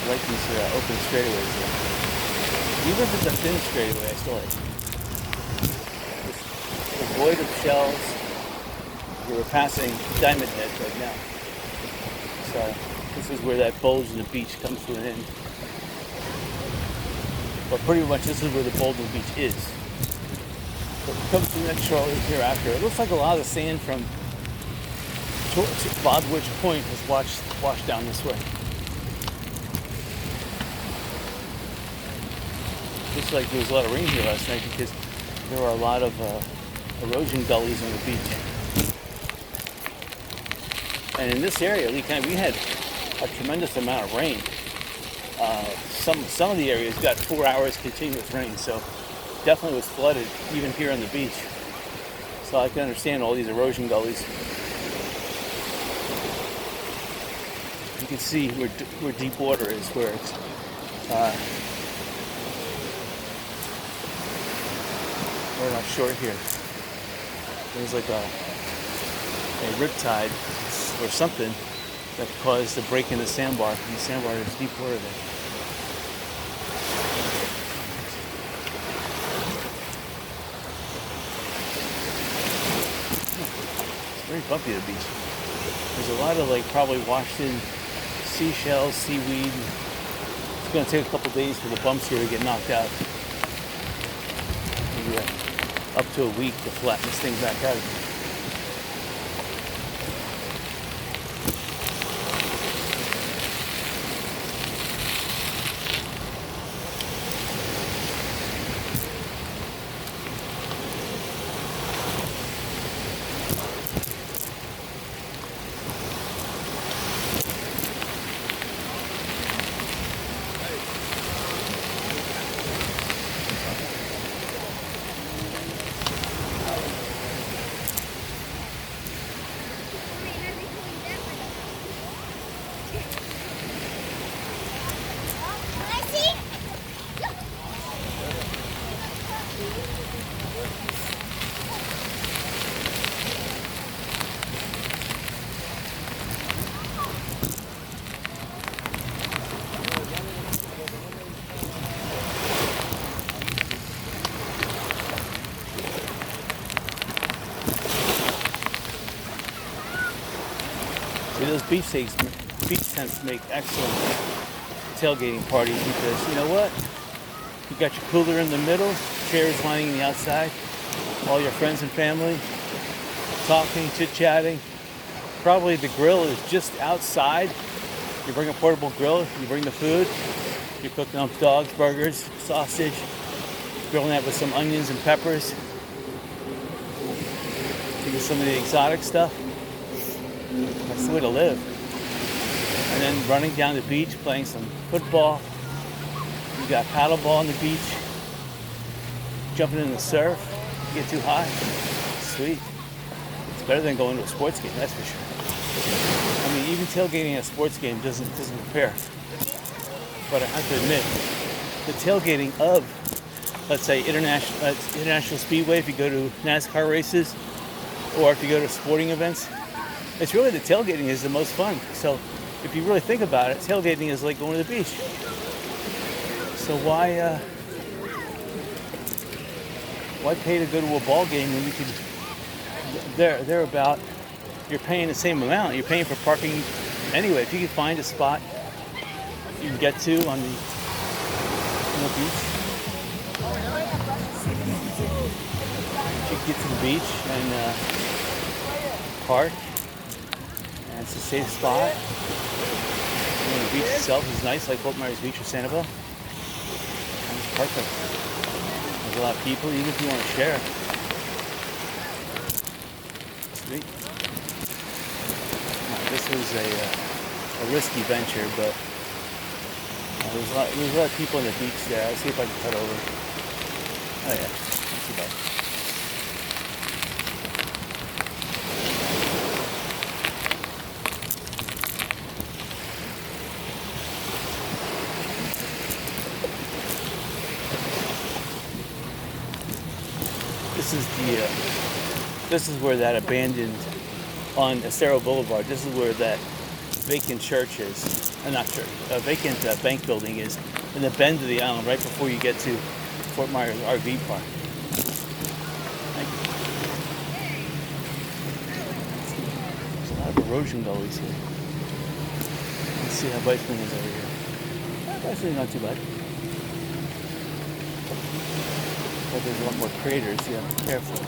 like these open straightaways. Even if it's a thin straightaway, I still like it. It's devoid of shells. We were passing Diamond Head right now. So this is where that bulge in the beach comes to an end. But pretty much this is where the bulge in the beach is. So it comes to the next shore hereafter. It looks like a lot of the sand from Bodwich Point has washed down this way. Looks like there was a lot of rain here last night because there were a lot of erosion gullies on the beach. And in this area, we had a tremendous amount of rain. Some of the areas got 4 hours continuous rain, so definitely was flooded even here on the beach. So I can understand all these erosion gullies. You can see where deep water is, where it's we're not short here. There's like a riptide or something that caused the break in the sandbar. And the sandbar is deep water there. It's very bumpy at the beach. There's a lot of probably washed in seashells, seaweed. It's going to take a couple days for the bumps here to get knocked out. Maybe up to a week to flatten this thing back out. Those beach tents make excellent tailgating parties because you know what? You got your cooler in the middle, chairs lining the outside, all your friends and family talking, chit-chatting. Probably the grill is just outside. You bring a portable grill, you bring the food, you're cooking up dogs, burgers, sausage, grilling that with some onions and peppers. Taking some of the exotic stuff. That's the way to live. And then running down the beach, playing some football. You got paddleball on the beach. Jumping in the surf. You get too hot. Sweet. It's better than going to a sports game, that's for sure. I mean, even tailgating at a sports game doesn't compare. But I have to admit, the tailgating of, let's say, international speedway, if you go to NASCAR races, or if you go to sporting events, it's really the tailgating is the most fun. So if you really think about it, tailgating is like going to the beach. So why pay to go to a ball game when you could they're about you're paying the same amount. You're paying for parking anyway. If you can find a spot you can get to on the beach, you can get to the beach and park. It's a safe spot. And the beach itself is nice, like Fort Myers Beach or Sanibel. And it's perfect. There's a lot of people, even if you want to share. Sweet. Now, this was a risky venture, but there's a lot of people on the beach there. Let's see if I can cut over. Oh yeah, not too bad. This is where that abandoned on Estero Boulevard. This is where that vacant church is. Not church. A vacant bank building is in the bend of the island right before you get to Fort Myers RV Park. Thank you. There's a lot of erosion gullies here. Let's see how bicycling is over here. Bicycling's not too bad. But there's a lot more craters. You have to be careful.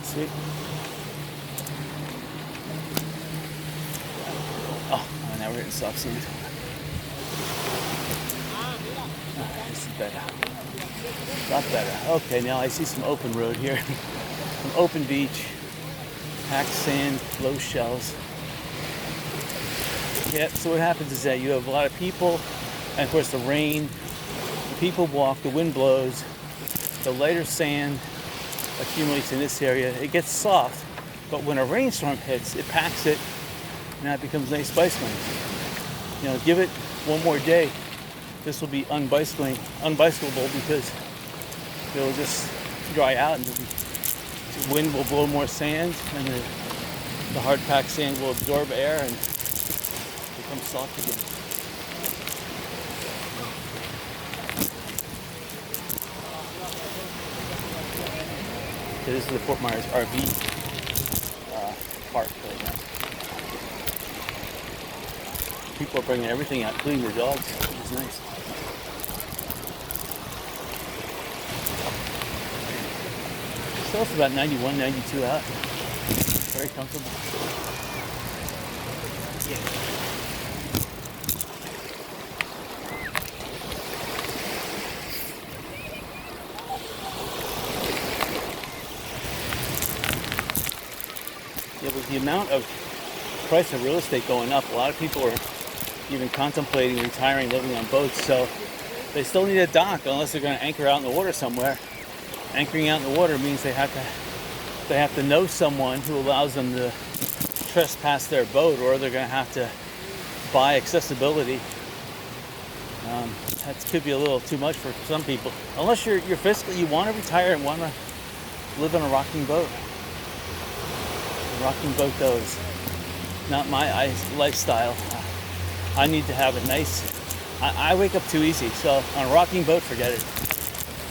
See? Oh, now we're hitting soft sand. This is better. A lot better. Okay, now I see some open road here. Some open beach. Packed sand, low shells. Yeah, so what happens is that you have a lot of people, and of course the rain, the people walk, the wind blows, the lighter sand accumulates in this area. It gets soft, but when a rainstorm hits, it packs it, and that becomes nice bicycling. You know, give it one more day. This will be unbicyclable because it'll just dry out, and the wind will blow more sand, and the hard packed sand will absorb air and become soft again. So this is the Fort Myers RV park right now. People are bringing everything out, including their dogs, which is nice. So it's about 91, 92 out. Very comfortable. Yeah, with the amount of price of real estate going up, a lot of people are even contemplating retiring, living on boats. So they still need a dock unless they're going to anchor out in the water somewhere. Anchoring out in the water means they have to know someone who allows them to trespass their boat, or they're going to have to buy accessibility. That could be a little too much for some people. Unless you're fiscally, you want to retire and want to live on a rocking boat. A rocking boat though is not my lifestyle. I need to have a nice, I wake up too easy, so on a rocking boat, forget it.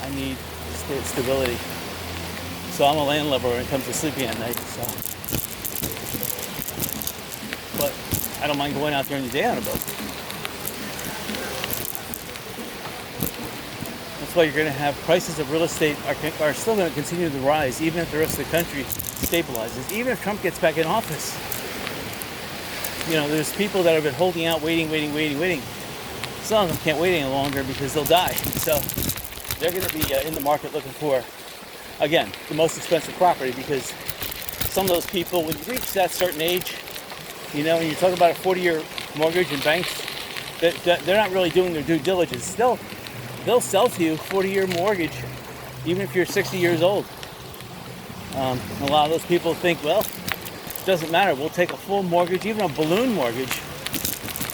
I need stability. So I'm a landlubber when it comes to sleeping at night. So, but I don't mind going out during the day on a boat. That's why you're going to have prices of real estate are still going to continue to rise, even if the rest of the country stabilizes. Even if Trump gets back in office, you know, there's people that have been holding out, waiting. Some of them can't wait any longer because they'll die. So they're going to be in the market looking for, again, the most expensive property, because some of those people, when you reach that certain age, you know, and you talk about a 40-year mortgage in banks, they're not really doing their due diligence. They'll sell to you 40-year mortgage, even if you're 60 years old. A lot of those people think, well, it doesn't matter. We'll take a full mortgage, even a balloon mortgage,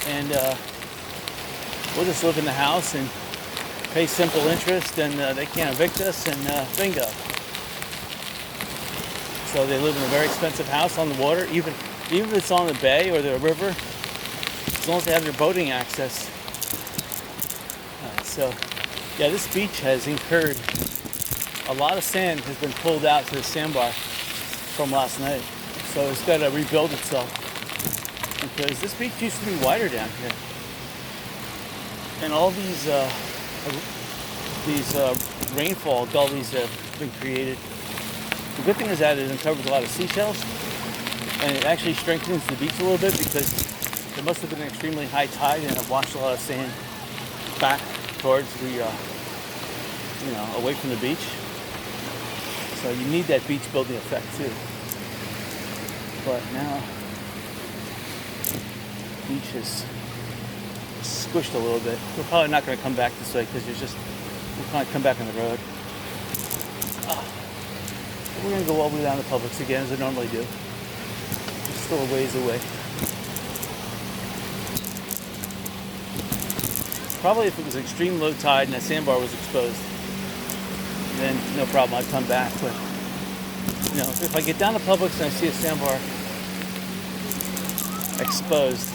and we'll just live in the house and pay simple interest, and they can't evict us, and bingo. So they live in a very expensive house on the water, even if it's on the bay or the river, as long as they have their boating access. So, yeah, this beach has incurred a lot of sand has been pulled out to the sandbar from last night. So it's got to rebuild itself, because this beach used to be wider down here. And all these rainfall gullies have been created. The good thing is that it uncovers a lot of seashells, and it actually strengthens the beach a little bit, because there must have been an extremely high tide and it washed a lot of sand back towards the, away from the beach. So you need that beach building effect too. But now, the beach is squished a little bit. We're probably not going to come back this way, because we'll probably come back on the road. We're going to go all the way down to Publix again, as I normally do. It's still a ways away. Probably if it was extreme low tide and that sandbar was exposed. then no problem, I'd come back. But if I get down to Publix and I see a sandbar exposed,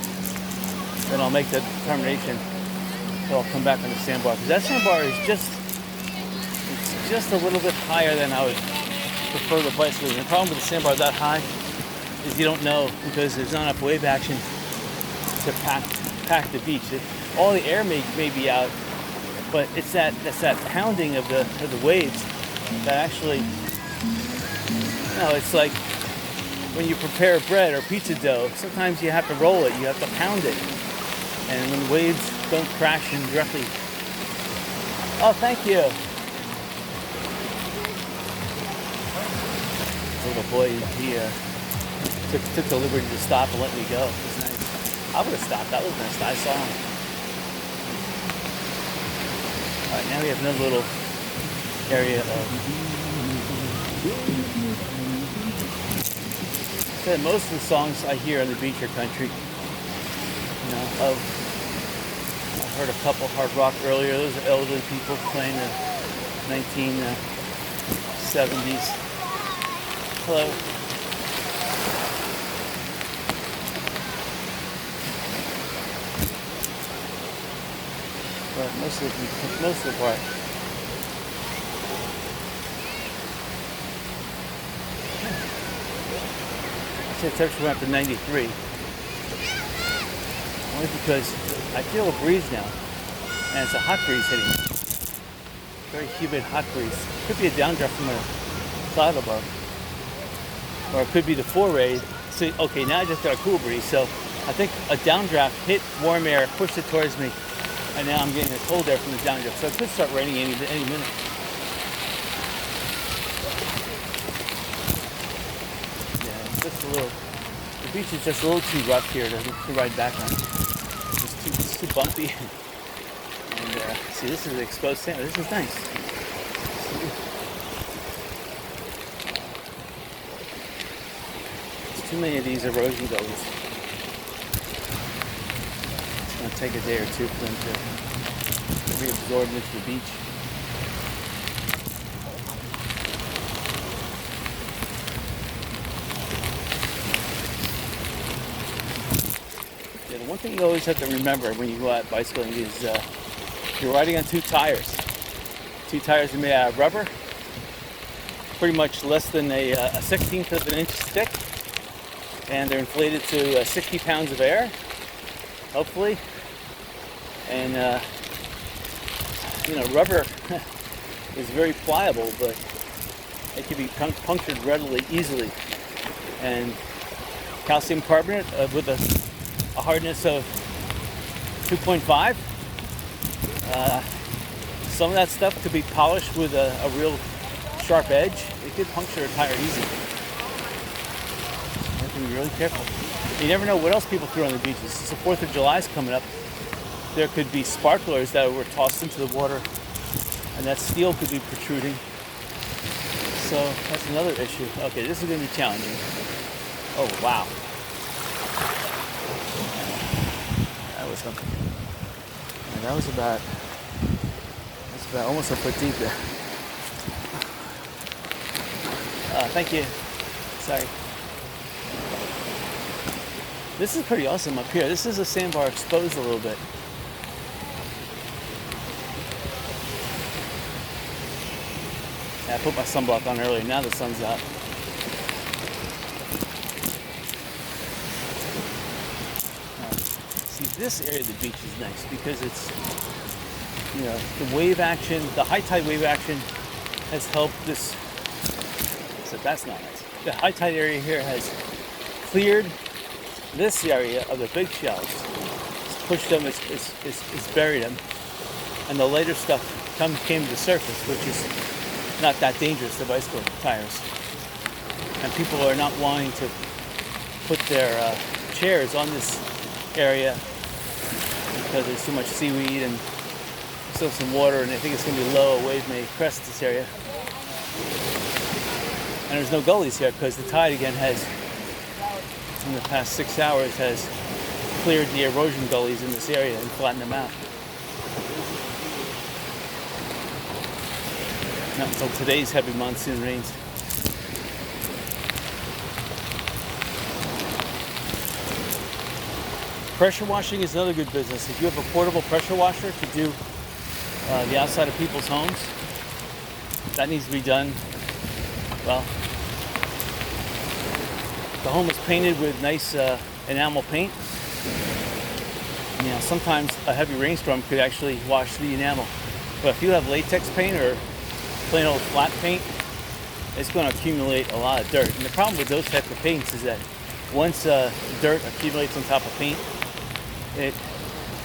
then I'll make the determination that I'll come back on the sandbar, because that sandbar is just a little bit higher than I would prefer the bicycle. And the problem with the sandbar that high is you don't know, because there's not enough wave action to pack the beach. All the air may be out, but it's that pounding of the waves that actually, it's like when you prepare bread or pizza dough, sometimes you have to roll it, you have to pound it. And when the waves don't crash in directly. Oh, thank you. Little boy, he took the liberty to stop and let me go. It was nice. I would have stopped. That was nice. I saw him. All right, now we have another little area of. So most of the songs I hear on the beach are country. I heard a couple hard rock earlier. Those are elderly people playing the 1970s. Hello. But most of the part. I said temperature went up to 93. Only because I feel a breeze now, and it's a hot breeze hitting. Very humid, hot breeze. Could be a downdraft from a cloud above, or it could be the foray. So, okay, now I just got a cool breeze. So I think a downdraft hit warm air, pushed it towards me, and now I'm getting a cold air from the downdraft. So it could start raining any minute. Yeah, it's just a little. The beach is just a little too rough here to ride back on. It's too bumpy. And see, this is the exposed sand. This is nice. There's too many of these erosion gullies. It's going to take a day or two for them to reabsorb into the beach. One thing you always have to remember when you go out bicycling is you're riding on two tires. Two tires are made out of rubber, pretty much less than a 16th of an inch thick, and they're inflated to 60 pounds of air, hopefully. And rubber is very pliable, but it can be punctured readily, easily. And calcium carbonate with a hardness of 2.5. Some of that stuff could be polished with a real sharp edge. It could puncture a tire easily. You have to be really careful. You never know what else people threw on the beaches. Since the 4th of July is coming up, there could be sparklers that were tossed into the water, and that steel could be protruding. So that's another issue. Okay, this is going to be challenging. Oh, wow. Something. And that was about almost a foot deep there. Thank you. Sorry. This is pretty awesome up here. This is a sandbar exposed a little bit. Yeah, I put my sunblock on earlier. Now the sun's out. This area of the beach is nice because it's, the wave action, the high tide wave action has helped this. So that's not nice. The high tide area here has cleared this area of the big shells. It's pushed them, it's buried them. And the lighter stuff came to the surface, which is not that dangerous, the bicycle tires. And people are not wanting to put their chairs on this area because there's too much seaweed and still some water, and I think it's going to be low. A wave may crest this area. And there's no gullies here because the tide again has, in the past 6 hours, has cleared the erosion gullies in this area and flattened them out. Not until today's heavy monsoon rains. Pressure washing is another good business. If you have a portable pressure washer to do the outside of people's homes, that needs to be done. Well, the home is painted with nice enamel paint. You know, sometimes a heavy rainstorm could actually wash the enamel. But if you have latex paint or plain old flat paint, it's going to accumulate a lot of dirt. And the problem with those type of paints is that once dirt accumulates on top of paint,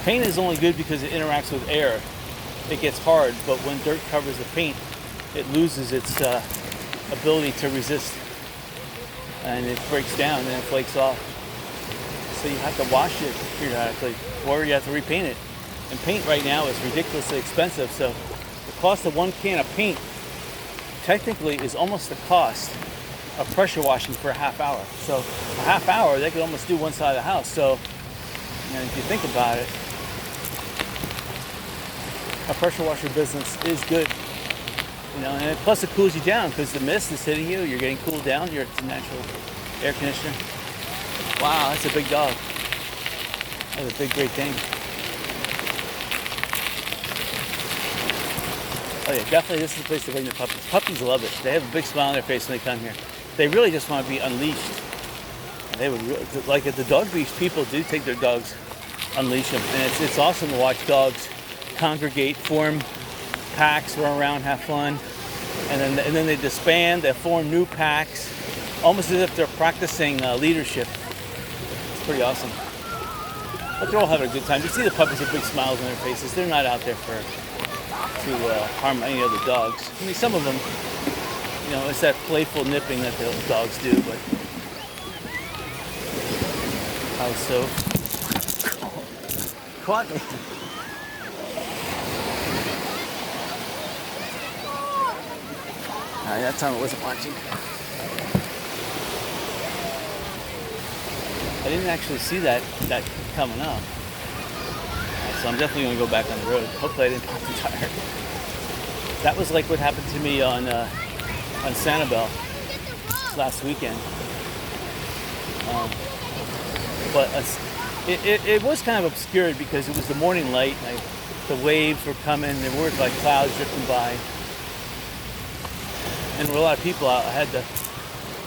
paint is only good because it interacts with air. It gets hard, but when dirt covers the paint, it loses its ability to resist, and it breaks down and it flakes off. So you have to wash it periodically, or you have to repaint it. And paint right now is ridiculously expensive, so the cost of one can of paint technically is almost the cost of pressure washing for a half hour. So a half hour, they could almost do one side of the house. So, you know, if you think about it, a pressure washer business is good. You know, and plus it cools you down because the mist is hitting you. You're getting cooled down. It's a natural air conditioner. Wow, that's a big dog. That's a big, great thing. Oh yeah, definitely this is the place to bring the puppies. Puppies love it. They have a big smile on their face when they come here. They really just want to be unleashed. They would really, like at the dog beach, people do take their dogs, unleash them, and it's awesome to watch dogs congregate, form packs, run around, have fun, and then they disband. They form new packs, almost as if they're practicing leadership. It's pretty awesome. But they're all having a good time. You see the puppies with big smiles on their faces. They're not out there to harm any other dogs. I mean, some of them, you know, it's that playful nipping that the dogs do, but also caught me. That time I wasn't watching. I didn't actually see that coming up. So I'm definitely going to go back on the road. Hopefully I didn't pop the tire. That was like what happened to me on Sanibel last weekend. But it was kind of obscured because it was the morning light. The waves were coming. There were like clouds drifting by. And there were a lot of people out.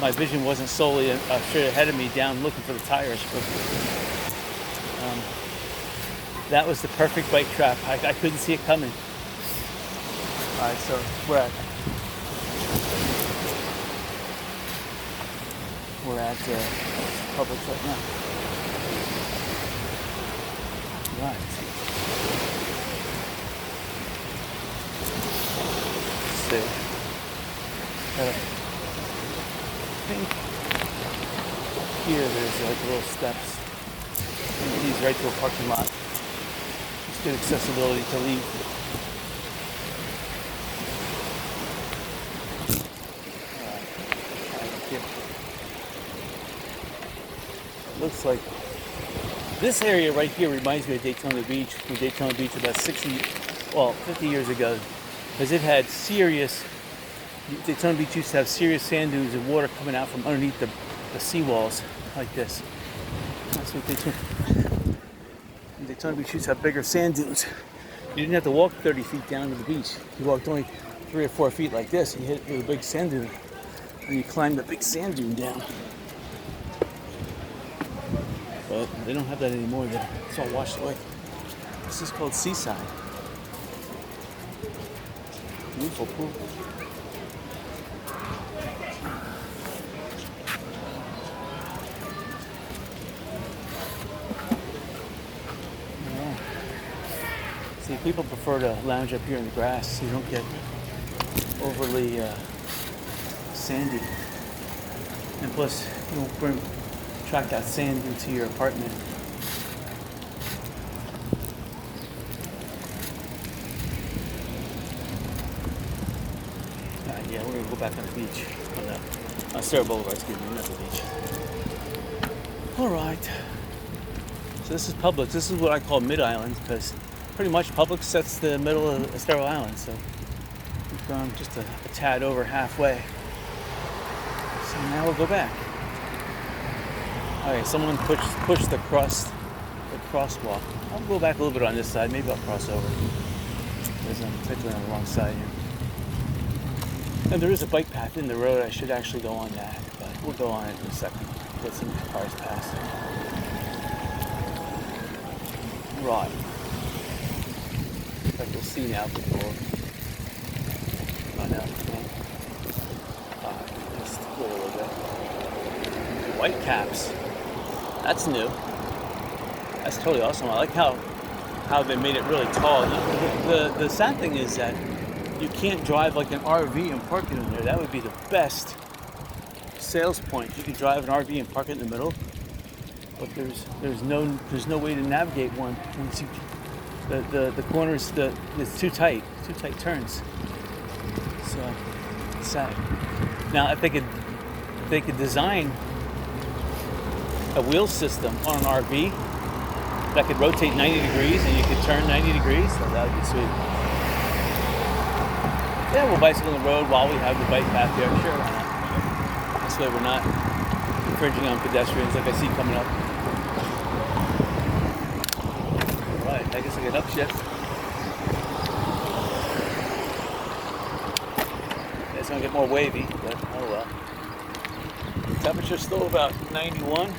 My vision wasn't solely straight ahead of me down looking for the tires. But that was the perfect bike trap. I couldn't see it coming. All right, so we're at Publix right now. Right. Let's see. I think here there's like little steps. It leads right to a parking lot. It's good accessibility to leave. Looks like this area right here reminds me of Daytona Beach. When Daytona Beach about 50 years ago, because it had Daytona Beach used to have serious sand dunes and water coming out from underneath the seawalls like this. That's what Daytona Beach used to have bigger sand dunes. You didn't have to walk 30 feet down to the beach. You walked only 3 or 4 feet like this, and you hit it with a big sand dune, and you climbed the big sand dune down. But they don't have that anymore. It's all washed away. This is called Seaside. Beautiful pool. See, people prefer to lounge up here in the grass so you don't get overly sandy. And plus, you won't attract that sand into your apartment. Yeah, we're going to go back on the beach. On Sarah Boulevard, excuse me, not the beach. Alright. So this is Publix. This is what I call mid-island because pretty much Publix sets the middle of Estero Island, so gone just a tad over halfway. So now we'll go back. Alright, someone pushed the crosswalk. I'll go back a little bit on this side. Maybe I'll cross over. Because I'm technically on the wrong side here. And there is a bike path in the road. I should actually go on that, but we'll go on it in a second. Let some cars pass. Right. Like we'll see now before. Oh no. Just a little bit. White caps. That's new. That's totally awesome. I like how they made it really tall. The sad thing is that you can't drive like an RV and park it in there. That would be the best sales point. You could drive an RV and park it in the middle, but there's no way to navigate one once you the corners it's too tight turns. So it's sad. Now if they could design a wheel system on an RV that could rotate 90 degrees and you could turn 90 degrees, so that would be sweet. Yeah, we'll bicycle on the road while we have the bike path there. Sure, why not? This way we're not infringing on pedestrians like I see coming up. Alright, I guess I get upshift. Yeah, it's going to get more wavy, but oh well. Temperature's still about 91.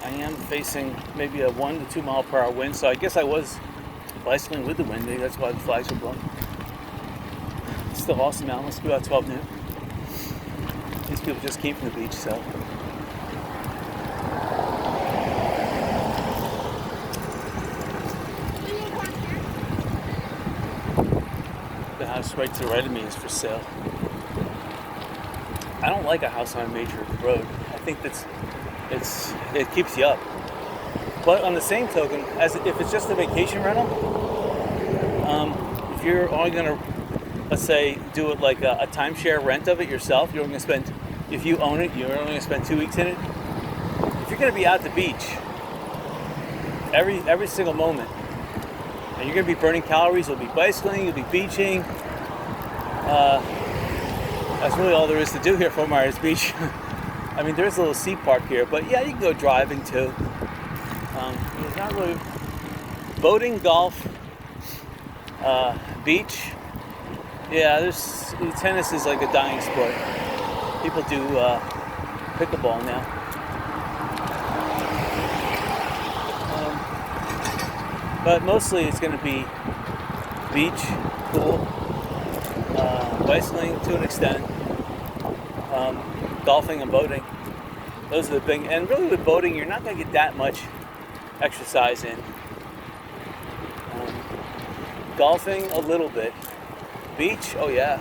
I am facing maybe a 1 to 2 mile per hour wind, so I guess I was bicycling with the wind. Maybe that's why the flags were blown. It's still awesome out. Must be about 12 noon. These people just came from the beach, so. The house right to the right of me is for sale. I don't like a house on a major road. I think it keeps you up. But on the same token, if it's just a vacation rental, if you're only gonna, let's say, do it like a timeshare rent of it yourself, you're only gonna spend, if you own it, you're only gonna spend 2 weeks in it. If you're gonna be out at the beach every single moment, and you're gonna be burning calories, you'll be bicycling, you'll be beaching. That's really all there is to do here at Fort Myers Beach. I mean, there's a little sea park here, but yeah, you can go driving too. There's not really boating, golf, beach. Yeah, tennis is like a dying sport. People do pickleball now. But mostly it's going to be beach, pool, bicycling to an extent, golfing and boating. Those are the big, and really with boating, you're not going to get that much exercise in. Golfing, a little bit. Beach, oh yeah.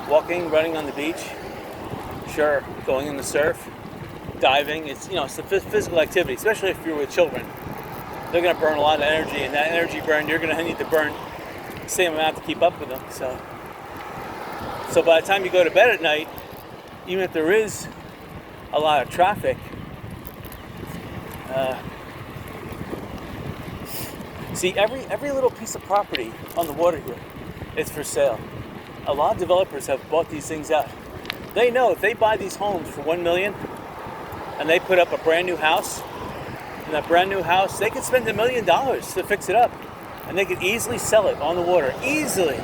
Walking, running on the beach, sure. Going in the surf, diving, it's a physical activity, especially if you're with children. They're going to burn a lot of energy, and that energy burn, you're going to need to burn the same amount to keep up with them. So by the time you go to bed at night, even if there is a lot of traffic, see, every little piece of property on the water here, it's for sale. A lot of developers have bought these things out. They know if they buy these homes for $1 million and they put up a brand new house, and that brand new house, they could spend $1 million to fix it up, and they could easily sell it on the water. Easily.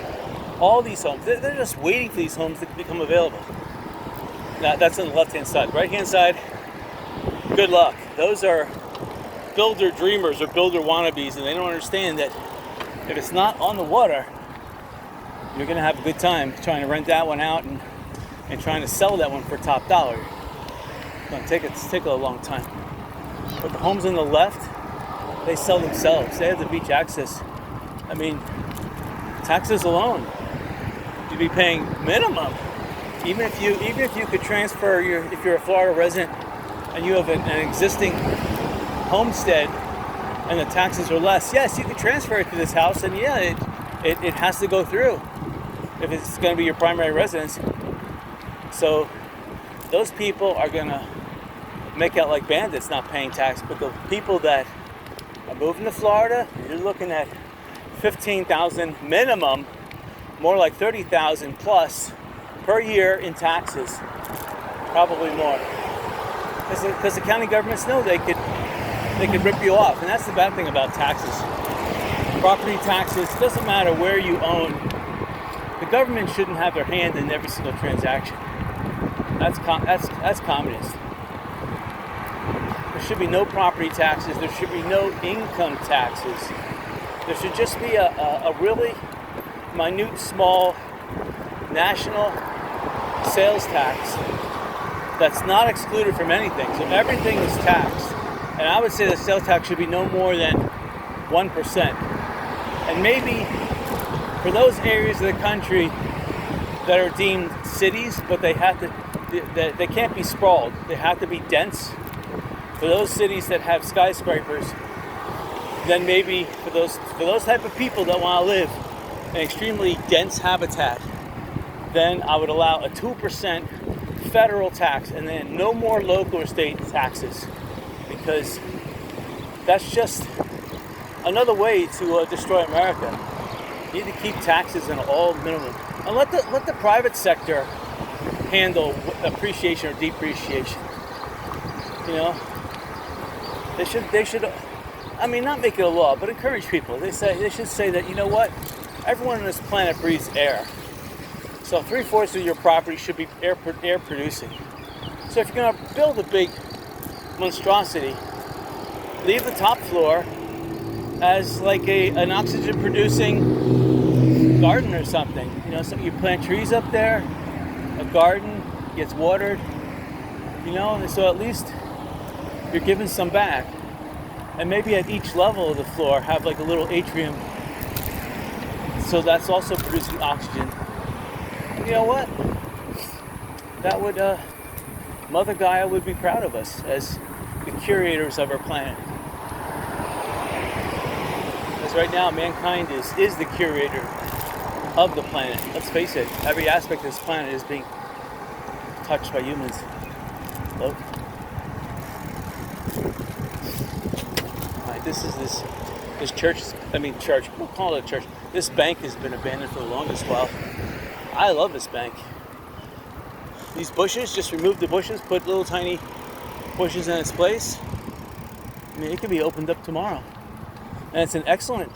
All these homes, they're just waiting for these homes to become available. Now, that's on the left-hand side. Right-hand side, good luck. Those are builder dreamers or builder wannabes, and they don't understand that if it's not on the water, you're going to have a good time trying to rent that one out and trying to sell that one for top dollar. It's going to take a long time. But the homes on the left, they sell themselves. They have the beach access. I mean, taxes alone, you'd be paying minimum. Even if you could transfer if you're a Florida resident and you have an existing homestead and the taxes are less, yes, you could transfer it to this house, and yeah, it has to go through if it's going to be your primary residence. So those people are going to make out like bandits not paying tax, but the people that are moving to Florida, you're looking at $15,000 minimum more like 30,000 plus per year in taxes, probably more. Because the county governments know they could rip you off, and that's the bad thing about taxes. Property taxes, doesn't matter where you own. The government shouldn't have their hand in every single transaction. That's communist. There should be no property taxes. There should be no income taxes. There should just be a really minute, small national sales tax that's not excluded from anything. So everything is taxed. And I would say the sales tax should be no more than 1%. And maybe for those areas of the country that are deemed cities, but they can't be sprawled. They have to be dense. For those cities that have skyscrapers, then maybe for those type of people that want to live in extremely dense habitat, then I would allow a 2% federal tax and then no more local or state taxes, because that's just another way to destroy America. You need to keep taxes in all minimum, and let the private sector handle appreciation or depreciation. You know, they should. I mean, not make it a law, but encourage people. They should say that, you know what, everyone on this planet breathes air. So 3/4 of your property should be air producing. So if you're going to build a big monstrosity, leave the top floor as like an oxygen producing garden or something. You know, so you plant trees up there, a garden gets watered, you know, and so at least you're giving some back. And maybe at each level of the floor have like a little atrium, so that's also producing oxygen. And you know what? That would, Mother Gaia would be proud of us as the curators of our planet. Because right now, mankind is the curator of the planet. Let's face it, every aspect of this planet is being touched by humans. Look. This church, we'll call it a church. This bank has been abandoned for the longest while. I love this bank. These bushes, just remove the bushes, put little tiny bushes in its place. I mean, it could be opened up tomorrow. And it's an excellent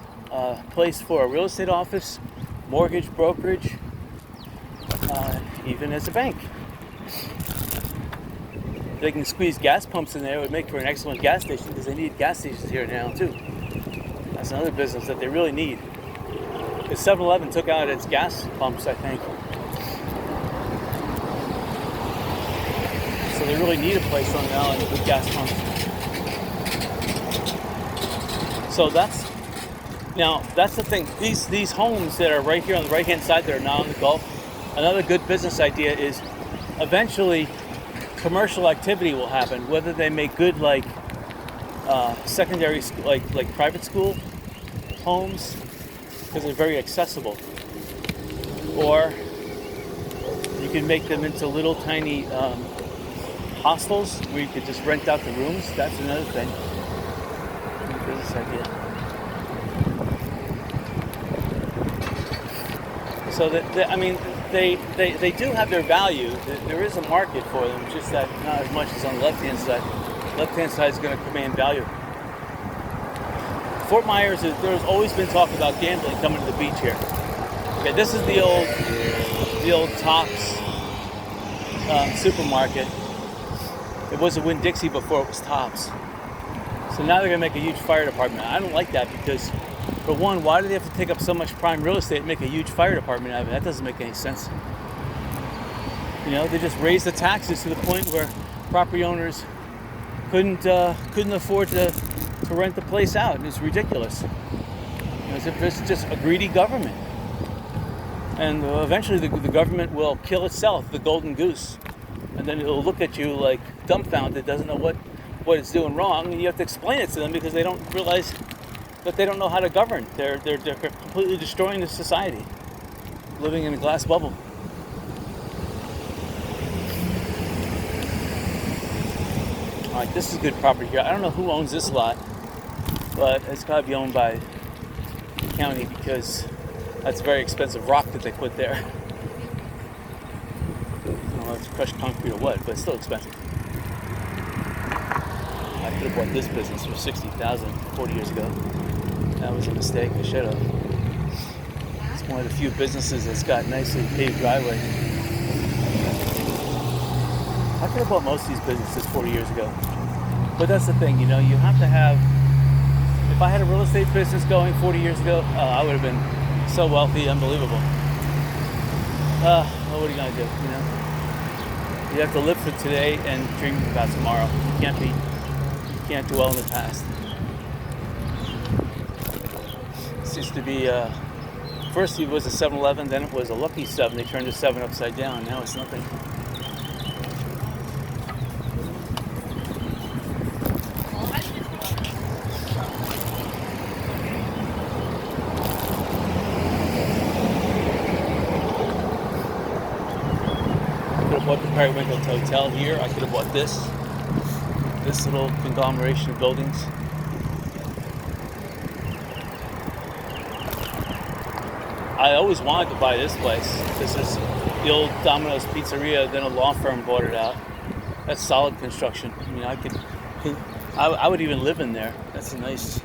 place for a real estate office, mortgage brokerage, even as a bank. They can squeeze gas pumps in there. It would make for an excellent gas station, because they need gas stations here now too. That's another business that they really need. Because 7-Eleven took out its gas pumps, I think. So they really need a place on the island with gas pumps. So that's the thing. These homes that are right here on the right hand side that are not on the Gulf, another good business idea is eventually commercial activity will happen, whether they make good like secondary school, like private school homes, because they're very accessible, or you can make them into little tiny hostels where you could just rent out the rooms. That's another thing. Business idea. So they do have their value. There is a market for them, just that not as much as on the left-hand side. Left-hand side is going to command value. Fort Myers, there's always been talk about gambling coming to the beach here. Okay, this is the old Tops supermarket. It was a Winn-Dixie before it was Tops. So now they're going to make a huge fire department. I don't like that because, for one, why do they have to take up so much prime real estate and make a huge fire department out of it? That doesn't make any sense. You know, they just raised the taxes to the point where property owners couldn't afford to rent the place out. And it's ridiculous. You know, as if it's just a greedy government. And eventually the government will kill itself, the golden goose. And then it'll look at you like dumbfounded, doesn't know what it's doing wrong, and you have to explain it to them because they don't realize that they don't know how to govern. They're completely destroying the society, living in a glass bubble. All right, this is good property here. I don't know who owns this lot, but it's got to be owned by the county because That's very expensive rock that they put there. I don't know if it's crushed concrete or what, but it's still expensive. I could have bought this business for $60,000 40 years ago. That was a mistake. I should have. It's one of the few businesses that's got nicely paved driveways. I could have bought most of these businesses 40 years ago. But that's the thing, you know, you have to have, if I had a real estate business going 40 years ago, I would have been so wealthy, unbelievable. Well, what are you going to do, you know? You have to live for today and dream about tomorrow. You can't dwell in the past. This used to be, first it was a 7-Eleven, then it was a Lucky 7. They turned the 7 upside down. Now it's nothing. I could have bought the Periwinkle Hotel here. I could have bought this little conglomeration of buildings. I always wanted to buy this place. This is the old Domino's Pizzeria, then a law firm bought it out. That's solid construction. I mean, I would even live in there. That's a nice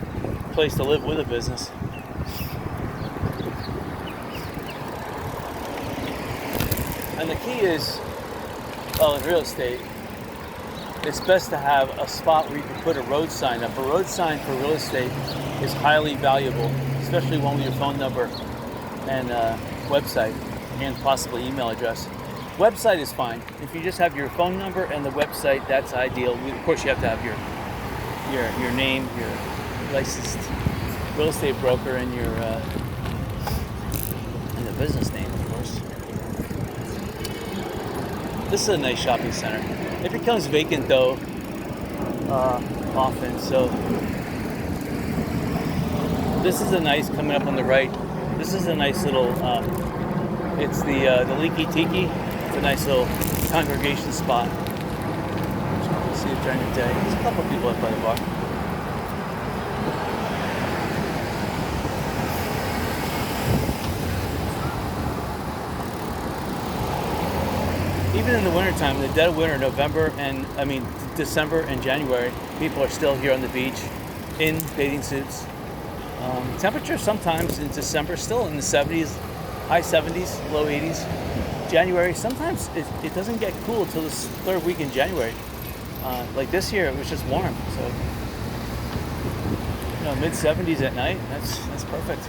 place to live with a business. And the key is, well, in real estate, it's best to have a spot where you can put a road sign up. A road sign for real estate is highly valuable, especially one with your phone number and website and possibly email address. Website is fine. If you just have your phone number and the website, that's ideal. Of course, you have to have your name, your licensed real estate broker, and your and the business name, of course. This is a nice shopping center. It becomes vacant though often. So this is a nice, coming up on the right. This is a nice little. It's the Leaky Tiki. It's a nice little congregation spot. See it during the day. There's a couple of people up by the bar. Even in the wintertime, in the dead of winter, December and January, people are still here on the beach in bathing suits. Temperature sometimes in December still in the 70s, high 70s, low 80s. January, sometimes it doesn't get cool until the third week in January. Like this year, it was just warm. So, mid 70s at night, that's perfect.